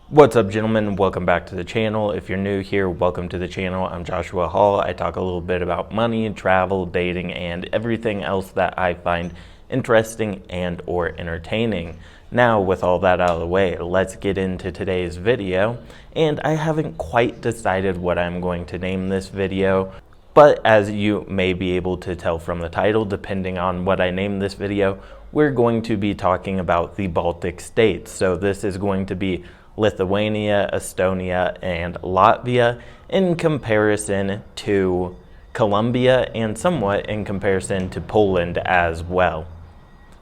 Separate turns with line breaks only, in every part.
What's up, gentlemen? Welcome back to the channel. If you're new here, welcome to the channel. I'm Joshua Hall. I talk a little bit about money, travel, dating, and everything else that I find interesting and or entertaining. Now, with all that out of the way, let's get into today's video. And I haven't quite decided what I'm going to name this video, but as you may be able to tell from the title, depending on what I name this video, we're going to be talking about the Baltic states. So this is going to be Lithuania, Estonia, and Latvia in comparison to Colombia and somewhat in comparison to Poland as well.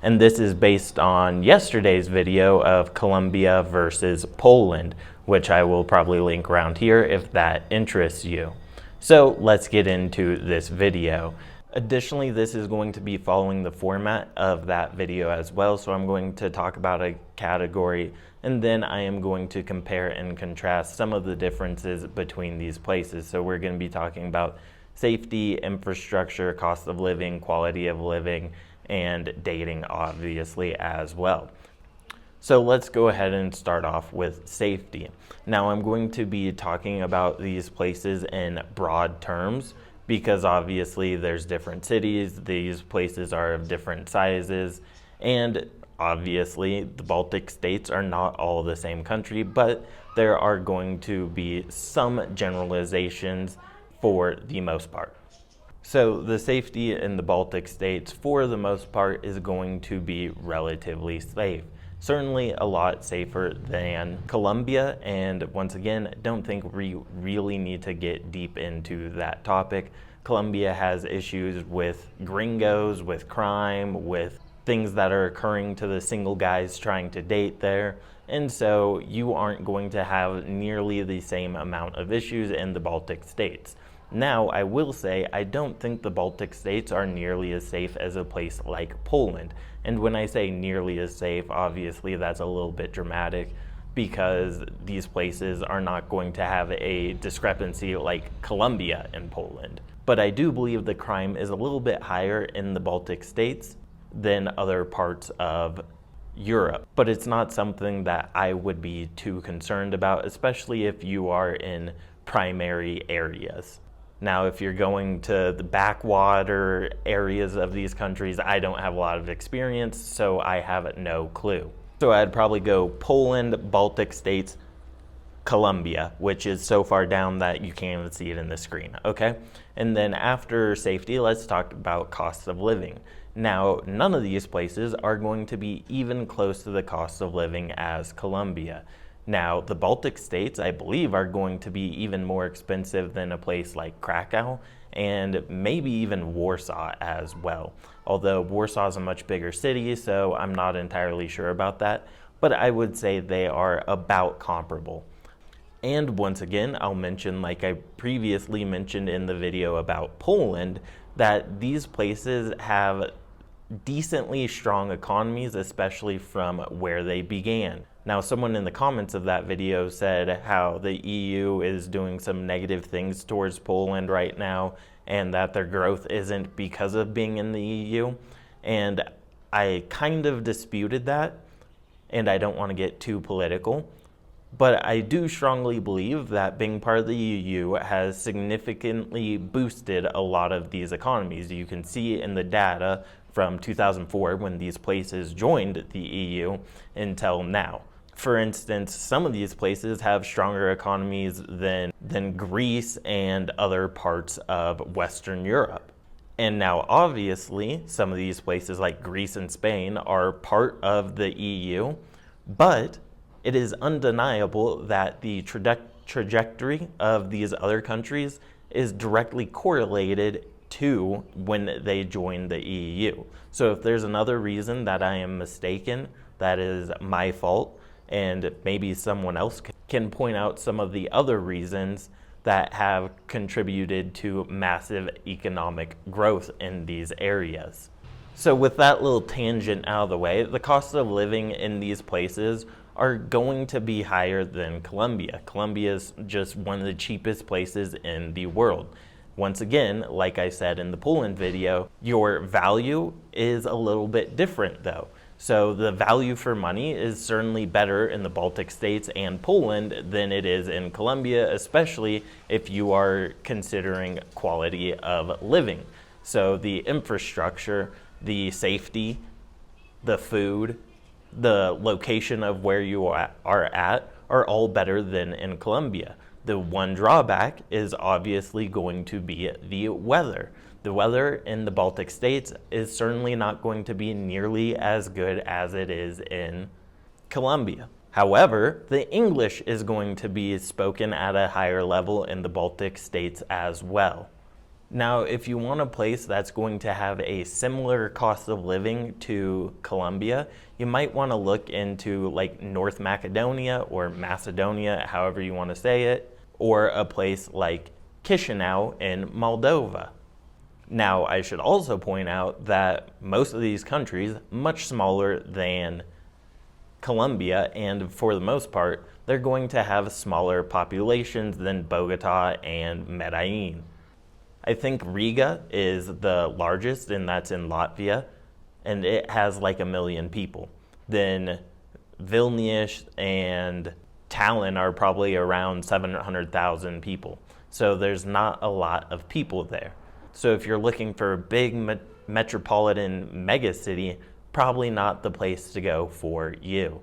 And this is based on yesterday's video of Colombia versus Poland, which I will probably link around here if that interests you. So let's get into this video. Additionally, this is going to be following the format of that video as well. So I'm going to talk about a category and then I am going to compare and contrast some of the differences between these places. So we're going to be talking about safety, infrastructure, cost of living, quality of living, and dating obviously as well. So let's go ahead and start off with safety. Now I'm going to be talking about these places in broad terms because obviously there's different cities, these places are of different sizes, and obviously the Baltic states are not all the same country, but there are going to be some generalizations for the most part. So the safety in the Baltic states for the most part is going to be relatively safe. Certainly a lot safer than Colombia, and once again, don't think we really need to get deep into that topic. Colombia has issues with gringos, with crime, with things that are occurring to the single guys trying to date there, and so you aren't going to have nearly the same amount of issues in the Baltic states. Now, I will say, I don't think the Baltic states are nearly as safe as a place like Poland. And when I say nearly as safe, obviously that's a little bit dramatic because these places are not going to have a discrepancy like Colombia and Poland. But I do believe the crime is a little bit higher in the Baltic states than other parts of Europe. But it's not something that I would be too concerned about, especially if you are in primary areas. Now, if you're going to the backwater areas of these countries, I don't have a lot of experience, so I have no clue. So I'd probably go Poland, Baltic states, Colombia, which is so far down that you can't even see it in the screen, okay? And then after safety, let's talk about cost of living. Now, none of these places are going to be even close to the cost of living as Colombia. Now, the Baltic states, I believe, are going to be even more expensive than a place like Krakow and maybe even Warsaw as well. Although Warsaw is a much bigger city, so I'm not entirely sure about that, but I would say they are about comparable. And once again, I'll mention, like I previously mentioned in the video about Poland, that these places have decently strong economies, especially from where they began. Now, someone in the comments of that video said how the EU is doing some negative things towards Poland right now and that their growth isn't because of being in the EU. And I kind of disputed that, and I don't want to get too political. But I do strongly believe that being part of the EU has significantly boosted a lot of these economies. You can see in the data from 2004 when these places joined the EU until now. For instance, some of these places have stronger economies than Greece and other parts of Western Europe. And now, obviously, some of these places like Greece and Spain are part of the EU, but it is undeniable that the trajectory of these other countries is directly correlated to when they joined the EU. So if there's another reason that I am mistaken, that is my fault, and maybe someone else can point out some of the other reasons that have contributed to massive economic growth in these areas. So with that little tangent out of the way, the cost of living in these places are going to be higher than Colombia. Colombia is just one of the cheapest places in the world. Once again, like I said in the Poland video, your value is a little bit different though. So the value for money is certainly better in the Baltic states and Poland than it is in Colombia, especially if you are considering quality of living. So the infrastructure, the safety, the food, the location of where you are at are all better than in Colombia. The one drawback is obviously going to be the weather. The weather in the Baltic states is certainly not going to be nearly as good as it is in Colombia. However, the English is going to be spoken at a higher level in the Baltic states as well. Now, if you want a place that's going to have a similar cost of living to Colombia, you might want to look into like North Macedonia or Macedonia, however you want to say it, or a place like Chisinau in Moldova. Now, I should also point out that most of these countries much smaller than Colombia, and for the most part, they're going to have smaller populations than Bogota and Medellin. I think Riga is the largest, and that's in Latvia, and it has like 1 million people. Then Vilnius and Tallinn are probably around 700,000 people. So there's not a lot of people there. So if you're looking for a big metropolitan megacity, probably not the place to go for you.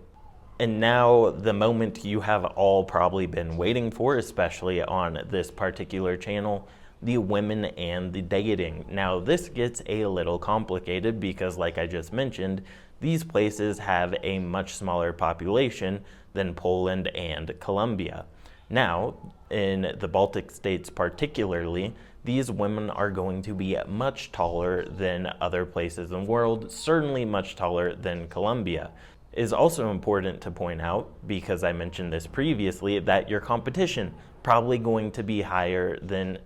And now the moment you have all probably been waiting for, especially on this particular channel, the women and the dating. Now this gets a little complicated because, like I just mentioned, these places have a much smaller population than Poland and Colombia. Now, in the Baltic states particularly, these women are going to be much taller than other places in the world, certainly much taller than Colombia. It is also important to point out, because I mentioned this previously, that your competition probably going to be higher than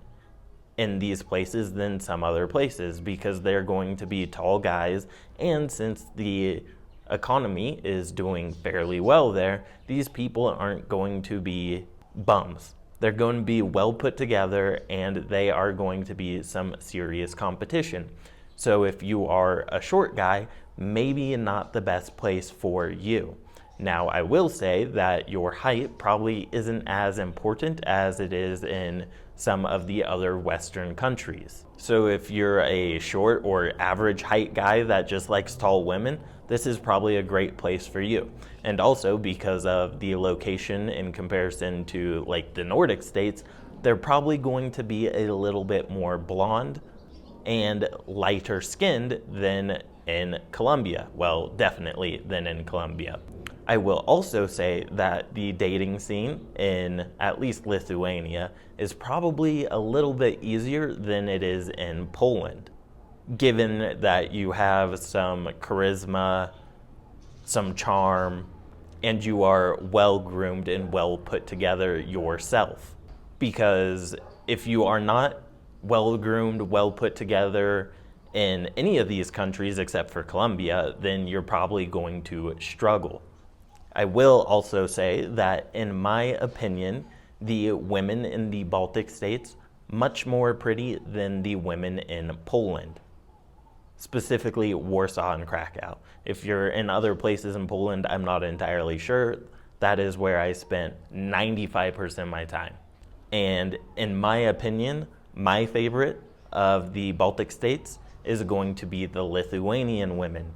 in these places than some other places, because they're going to be tall guys, and since the economy is doing fairly well there, these people aren't going to be bums. They're going to be well put together, and they are going to be some serious competition. So if you are a short guy, maybe not the best place for you. Now, I will say that your height probably isn't as important as it is in some of the other Western countries. So if you're a short or average height guy that just likes tall women, this is probably a great place for you. And also because of the location in comparison to like the Nordic states, they're probably going to be a little bit more blonde and lighter skinned than in Colombia. Well, definitely than in Colombia. I will also say that the dating scene in at least Lithuania is probably a little bit easier than it is in Poland, given that you have some charisma, some charm, and you are well groomed and well put together yourself. Because if you are not well groomed, well put together in any of these countries except for Colombia, then you're probably going to struggle. I will also say that, in my opinion, the women in the Baltic states much more pretty than the women in Poland, specifically Warsaw and Krakow. If you're in other places in Poland, I'm not entirely sure. That is where I spent 95% of my time. And in my opinion, my favorite of the Baltic states is going to be the Lithuanian women,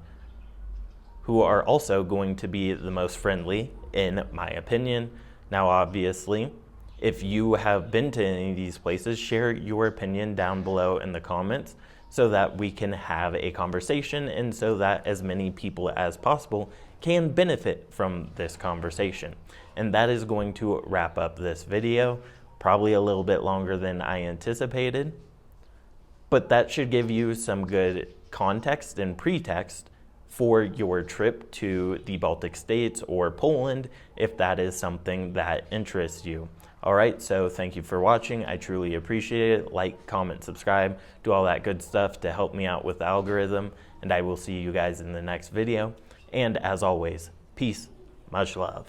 who are also going to be the most friendly, in my opinion. Now, obviously, if you have been to any of these places, share your opinion down below in the comments so that we can have a conversation and so that as many people as possible can benefit from this conversation. And that is going to wrap up this video, probably a little bit longer than I anticipated, but that should give you some good context and pretext for your trip to the Baltic states or Poland, if that is something that interests you. All right, so thank you for watching. I truly appreciate it. Like, comment, subscribe, do all that good stuff to help me out with the algorithm, and I will see you guys in the next video. And as always, peace, much love.